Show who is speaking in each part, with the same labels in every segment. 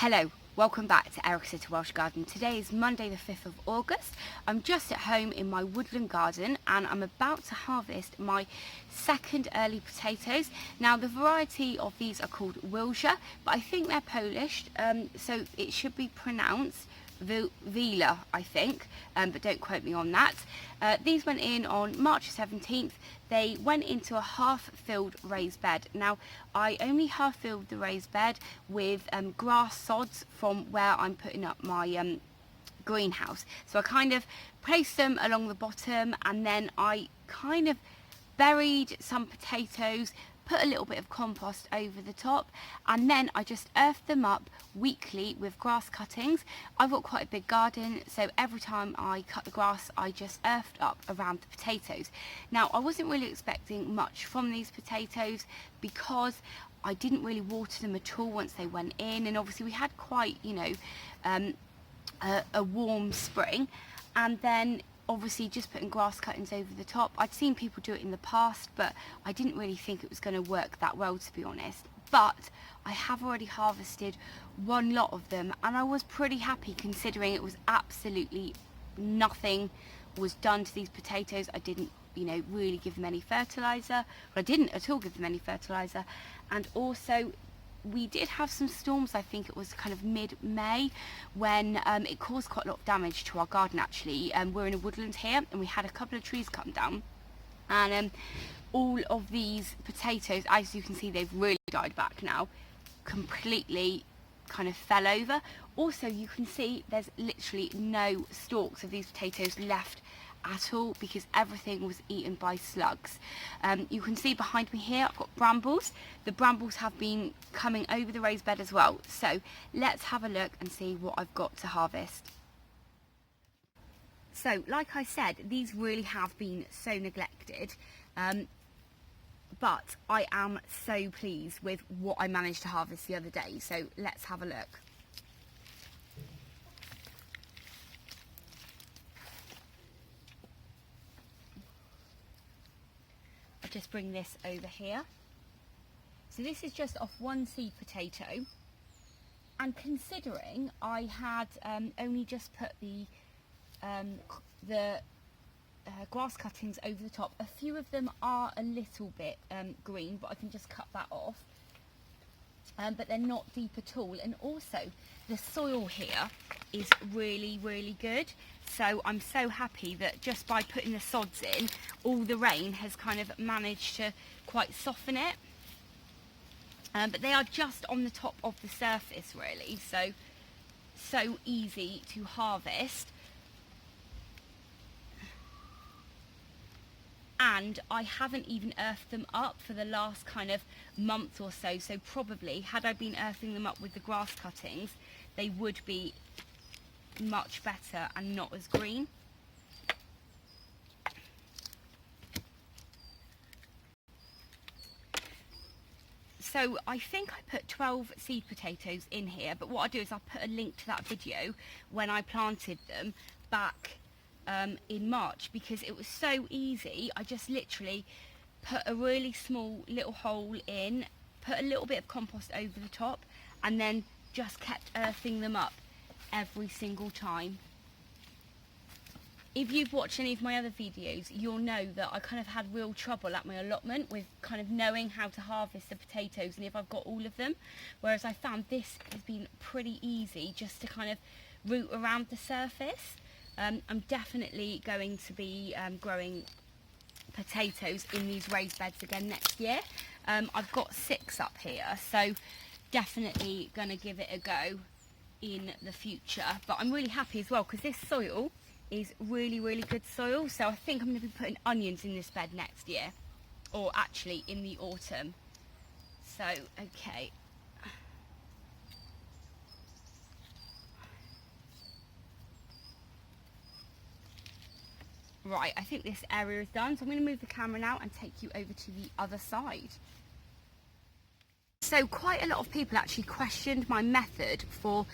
Speaker 1: Hello, welcome back to Eric's Welsh Garden. Today is Monday the 5th of August. I'm just at home in my woodland garden and I'm about to harvest my second early potatoes. Now the variety of these are called Wilja, but I think they're Polish, so it should be pronounced Wilja, I think, but don't quote me on that. These went in on March 17th. They went into a half-filled raised bed. Now, I only half-filled the raised bed with grass sods from where I'm putting up my greenhouse. So I kind of placed them along the bottom and then I kind of buried some potatoes, put a little bit of compost over the top, and then I just earthed them up weekly with grass cuttings. I've got quite a big garden, so every time I cut the grass I just earthed up around the potatoes. Now I wasn't really expecting much from these potatoes because I didn't really water them at all once they went in, and obviously we had quite, you know, a warm spring, and then obviously just putting grass cuttings over the top. I'd seen people do it in the past, but I didn't really think it was going to work that well, to be honest. But I have already harvested one lot of them and I was pretty happy considering it was absolutely nothing was done to these potatoes. I didn't, you know, really give them any fertiliser. Well, I didn't at all give them any fertiliser, and also we did have some storms. I think it was kind of mid-May when it caused quite a lot of damage to our garden actually. We're in a woodland here and we had a couple of trees come down, and all of these potatoes, as you can see, they've really died back now, completely kind of fell over. Also you can see there's literally no stalks of these potatoes left at all because everything was eaten by slugs. You can see behind me here I've got brambles. The brambles have been coming over the raised bed as well. So let's have a look and see what I've got to harvest. So like I said, these really have been so neglected, but I am so pleased with what I managed to harvest the other day. So let's have a look. Just bring this over here. So this is just off one seed potato, and considering I had only just put the grass cuttings over the top, a few of them are a little bit green, but I can just cut that off, but they're not deep at all. And also the soil here is really good, so I'm so happy that just by putting the sods in, all the rain has kind of managed to quite soften it, but they are just on the top of the surface really, so easy to harvest. And I haven't even earthed them up for the last kind of month or so, so probably had I been earthing them up with the grass cuttings, they would be much better and not as green. So I think I put 12 seed potatoes in here, but what I'll do is I'll put a link to that video when I planted them back in March, because it was so easy. I just literally put a really small little hole in, put a little bit of compost over the top, and then just kept earthing them up every single time. If you've watched any of my other videos, you'll know that I kind of had real trouble at my allotment with kind of knowing how to harvest the potatoes and if I've got all of them, whereas I found this has been pretty easy just to kind of root around the surface. I'm definitely going to be growing potatoes in these raised beds again next year. I've got 6 up here, so definitely going to give it a go in the future. But I'm really happy as well because this soil is really good soil, so I think I'm going to be putting onions in this bed next year, or actually in the autumn. So okay, right, I think this area is done, so I'm going to move the camera now and take you over to the other side. So quite a lot of people actually questioned my method for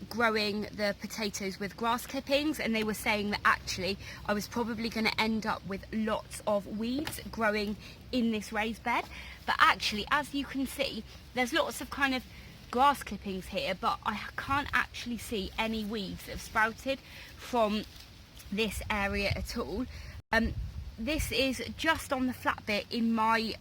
Speaker 1: growing the potatoes with grass clippings, and they were saying that actually I was probably going to end up with lots of weeds growing in this raised bed. But actually, as you can see, there's lots of kind of grass clippings here, but I can't actually see any weeds that have sprouted from this area at all. This is just on the flat bit in my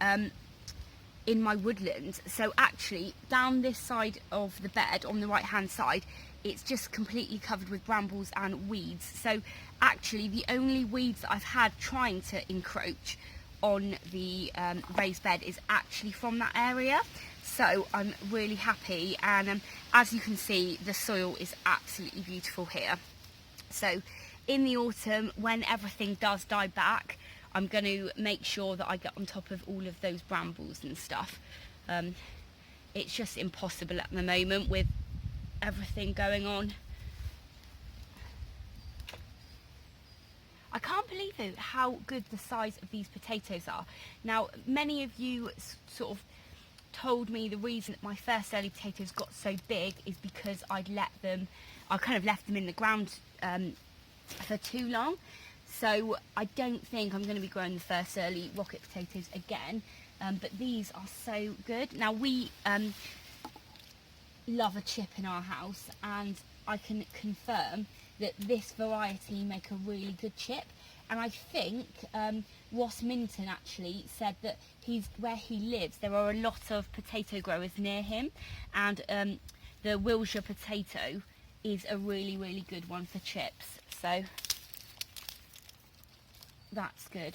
Speaker 1: woodland, so actually down this side of the bed on the right hand side, it's just completely covered with brambles and weeds. So actually the only weeds that I've had trying to encroach on the raised bed is actually from that area. So I'm really happy, and as you can see, the soil is absolutely beautiful here. So in the autumn, when everything does die back, I'm going to make sure that I get on top of all of those brambles and stuff. It's just impossible at the moment with everything going on. I can't believe it, how good the size of these potatoes are. Now, many of you sort of told me the reason that my first early potatoes got so big is because I kind of left them in the ground for too long. So I don't think I'm going to be growing the first early rocket potatoes again, but these are so good. Now we love a chip in our house, and I can confirm that this variety make a really good chip. And I think Ross Minton actually said that where he lives, there are a lot of potato growers near him, and the Wilja potato is a really, really good one for chips. So that's good.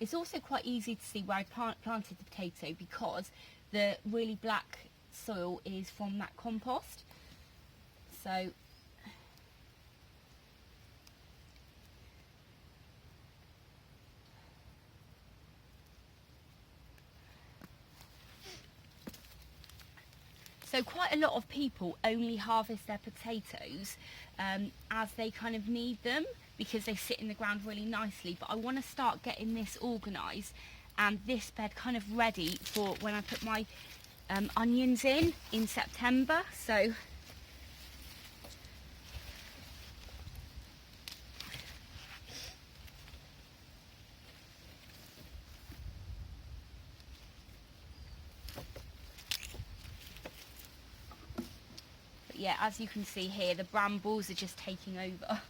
Speaker 1: It's also quite easy to see where I planted the potato, because the really black soil is from that compost. So quite a lot of people only harvest their potatoes as they kind of need them, because they sit in the ground really nicely. But I want to start getting this organised and this bed kind of ready for when I put my onions in September. So yeah, as you can see here, the brambles are just taking over.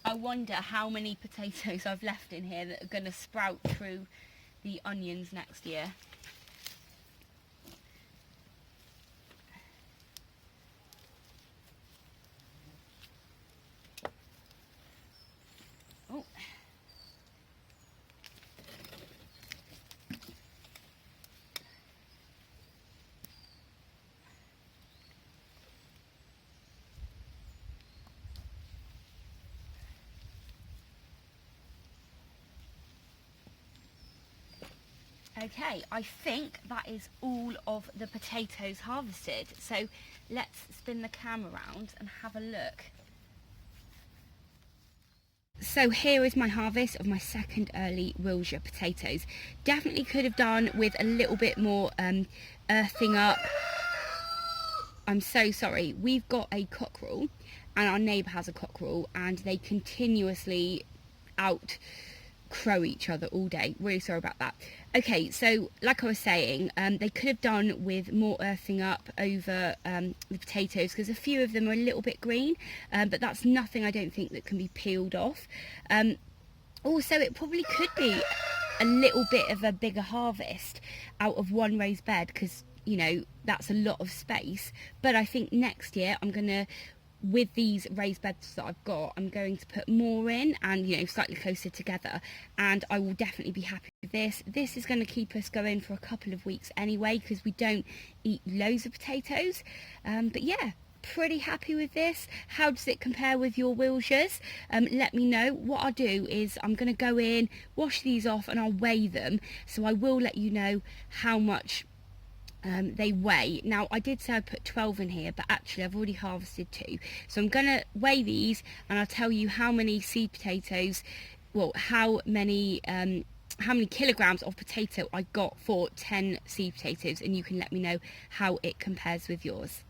Speaker 1: I wonder how many potatoes I've left in here that are going to sprout through the onions next year. Oh. Okay, I think that is all of the potatoes harvested. So let's spin the camera around and have a look. So here is my harvest of my second early Wilja potatoes. Definitely could have done with a little bit more earthing up. I'm so sorry. We've got a cockerel, and our neighbour has a cockerel, and they continuously crow each other all day. Really sorry about that. Okay, so like I was saying, they could have done with more earthing up over the potatoes, because a few of them are a little bit green, but that's nothing I don't think that can be peeled off. Also, it probably could be a little bit of a bigger harvest out of one raised bed, because, you know, that's a lot of space. But I think next year I'm going to, with these raised beds that I've got, I'm going to put more in, and, you know, slightly closer together, and I will definitely be happy with this. This is going to keep us going for a couple of weeks anyway, because we don't eat loads of potatoes. But yeah, pretty happy with this. How does it compare with your Wiljas? Let me know. What I'll do is I'm going to go in, wash these off, and I'll weigh them, so I will let you know how much they weigh. Now, I did say I put 12 in here, but actually I've already harvested 2. So I'm going to weigh these, and I'll tell you how many seed potatoes, well, how many kilograms of potato I got for 10 seed potatoes, and you can let me know how it compares with yours.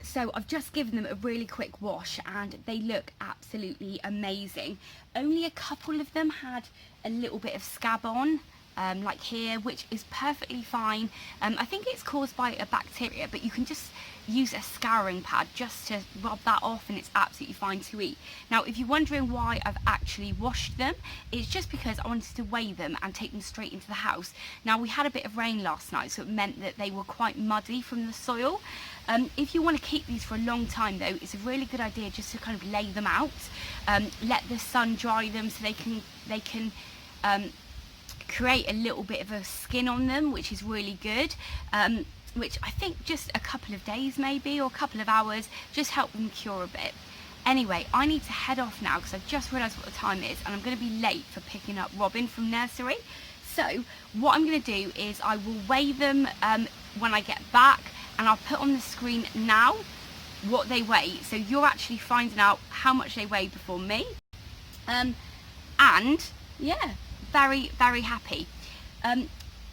Speaker 1: So I've just given them a really quick wash and they look absolutely amazing. Only a couple of them had a little bit of scab on, like here, which is perfectly fine. I think it's caused by a bacteria, but you can just use a scouring pad just to rub that off and it's absolutely fine to eat. Now, if you're wondering why I've actually washed them, it's just because I wanted to weigh them and take them straight into the house. Now, we had a bit of rain last night, so it meant that they were quite muddy from the soil. If you want to keep these for a long time though, it's a really good idea just to kind of lay them out, let the sun dry them so they can create a little bit of a skin on them, which is really good, which I think just a couple of days maybe, or a couple of hours, just help them cure a bit. Anyway, I need to head off now because I've just realised what the time is and I'm going to be late for picking up Robin from nursery. So what I'm going to do is I will weigh them when I get back, and I'll put on the screen now what they weigh, so you're actually finding out how much they weigh before me. And yeah, very, very happy.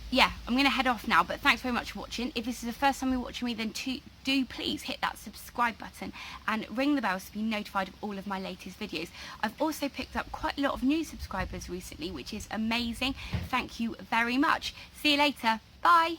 Speaker 1: Yeah, I'm going to head off now, but thanks very much for watching. If this is the first time you're watching me, then do please hit that subscribe button and ring the bell to be notified of all of my latest videos. I've also picked up quite a lot of new subscribers recently, which is amazing. Thank you very much. See you later. Bye.